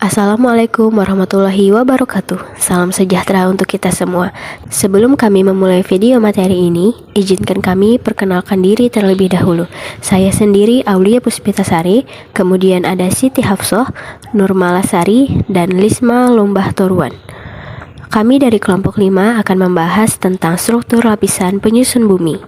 Assalamualaikum warahmatullahi wabarakatuh. Salam sejahtera untuk kita semua. Sebelum kami memulai video materi ini, izinkan kami perkenalkan diri terlebih dahulu. Saya sendiri Aulia Puspitasari, kemudian ada Siti Hafsoh, Nurmalasari, dan Lisma Lombah Toruan. Kami dari kelompok 5 akan membahas tentang struktur lapisan penyusun bumi.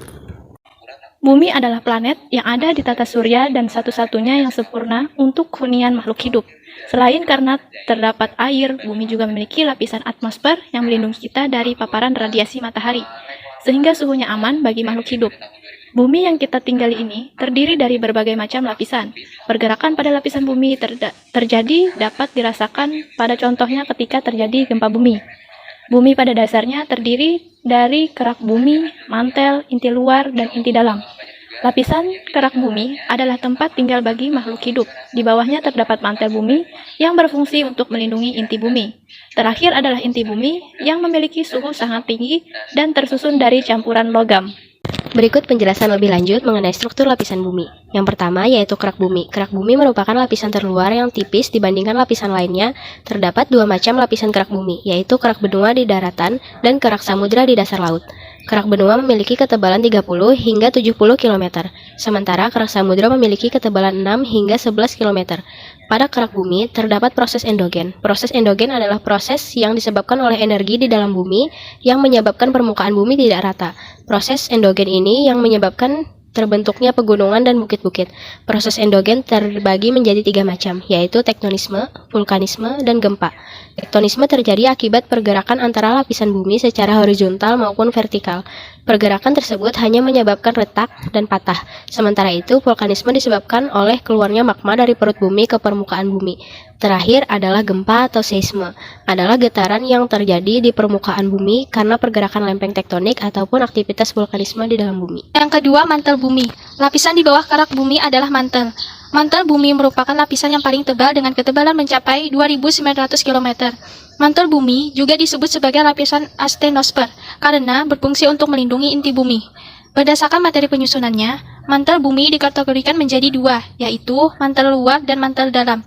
Bumi adalah planet yang ada di tata surya dan satu-satunya yang sempurna untuk hunian makhluk hidup. Selain karena terdapat air, bumi juga memiliki lapisan atmosfer yang melindungi kita dari paparan radiasi matahari, sehingga suhunya aman bagi makhluk hidup. Bumi yang kita tinggali ini terdiri dari berbagai macam lapisan. Pergerakan pada lapisan bumi terjadi dapat dirasakan pada contohnya ketika terjadi gempa bumi. Bumi pada dasarnya terdiri dari kerak bumi, mantel, inti luar, dan inti dalam. Lapisan kerak bumi adalah tempat tinggal bagi makhluk hidup. Di bawahnya terdapat mantel bumi yang berfungsi untuk melindungi inti bumi. Terakhir adalah inti bumi yang memiliki suhu sangat tinggi dan tersusun dari campuran logam. Berikut penjelasan lebih lanjut mengenai struktur lapisan bumi. Yang pertama yaitu kerak bumi. Kerak bumi merupakan lapisan terluar yang tipis dibandingkan lapisan lainnya. Terdapat dua macam lapisan kerak bumi, yaitu kerak benua di daratan dan kerak samudra di dasar laut. Kerak benua memiliki ketebalan 30 hingga 70 km, sementara kerak samudra memiliki ketebalan 6 hingga 11 km. Pada kerak bumi terdapat proses endogen. Proses endogen adalah proses yang disebabkan oleh energi di dalam bumi yang menyebabkan permukaan bumi tidak rata. Proses endogen ini yang menyebabkan terbentuknya pegunungan dan bukit-bukit. Proses endogen terbagi menjadi 3 macam, yaitu tektonisme, vulkanisme, dan gempa. Tektonisme terjadi akibat pergerakan antara lapisan bumi secara horizontal maupun vertikal. Pergerakan tersebut hanya menyebabkan retak dan patah. Sementara itu, vulkanisme disebabkan oleh keluarnya magma dari perut bumi ke permukaan bumi. Terakhir adalah gempa atau seisme, adalah getaran yang terjadi di permukaan bumi karena pergerakan lempeng tektonik ataupun aktivitas vulkanisme di dalam bumi. Yang kedua, mantel bumi. Lapisan di bawah kerak bumi adalah mantel. Mantel bumi merupakan lapisan yang paling tebal dengan ketebalan mencapai 2.900 km. Mantel bumi juga disebut sebagai lapisan astenosfer karena berfungsi untuk melindungi inti bumi. Berdasarkan materi penyusunannya, mantel bumi dikategorikan menjadi 2, yaitu mantel luar dan mantel dalam.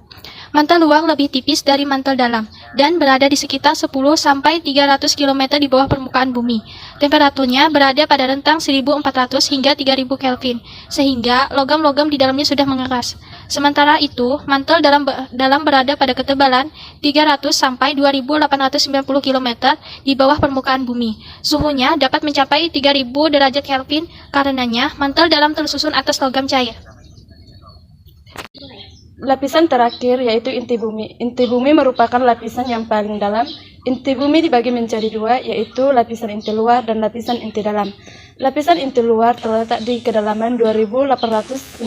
Mantel luar lebih tipis dari mantel dalam dan berada di sekitar 10-300 km di bawah permukaan bumi. Temperaturnya berada pada rentang 1400 hingga 3000 Kelvin, sehingga logam-logam di dalamnya sudah mengeras. Sementara itu, mantel dalam berada pada ketebalan 300-2890 km di bawah permukaan bumi. Suhunya dapat mencapai 3000 derajat Kelvin, karenanya mantel dalam tersusun atas logam cair. Lapisan terakhir yaitu inti bumi. Inti bumi merupakan lapisan yang paling dalam. Inti bumi dibagi menjadi 2, yaitu lapisan inti luar dan lapisan inti dalam. Lapisan inti luar terletak di kedalaman 2890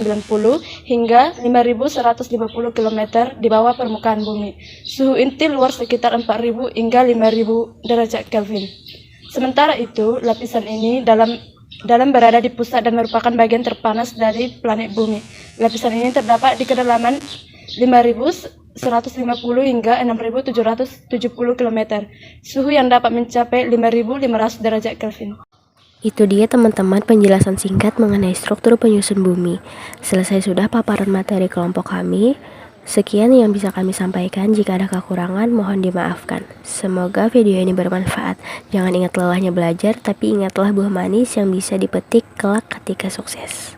hingga 5150 km di bawah permukaan bumi. Suhu inti luar sekitar 4000 hingga 5000 derajat Kelvin. Sementara itu, lapisan ini dalam berada di pusat dan merupakan bagian terpanas dari planet bumi. Lapisan ini terdapat di kedalaman 5150 hingga 6770 km. Suhu yang dapat mencapai 5500 derajat Kelvin. Itu dia teman-teman penjelasan singkat mengenai struktur penyusun bumi. Selesai sudah paparan materi kelompok kami. Sekian yang bisa kami sampaikan. Jika ada kekurangan, mohon dimaafkan. Semoga video ini bermanfaat. Jangan ingat lelahnya belajar, tapi ingatlah buah manis yang bisa dipetik kelak ketika sukses.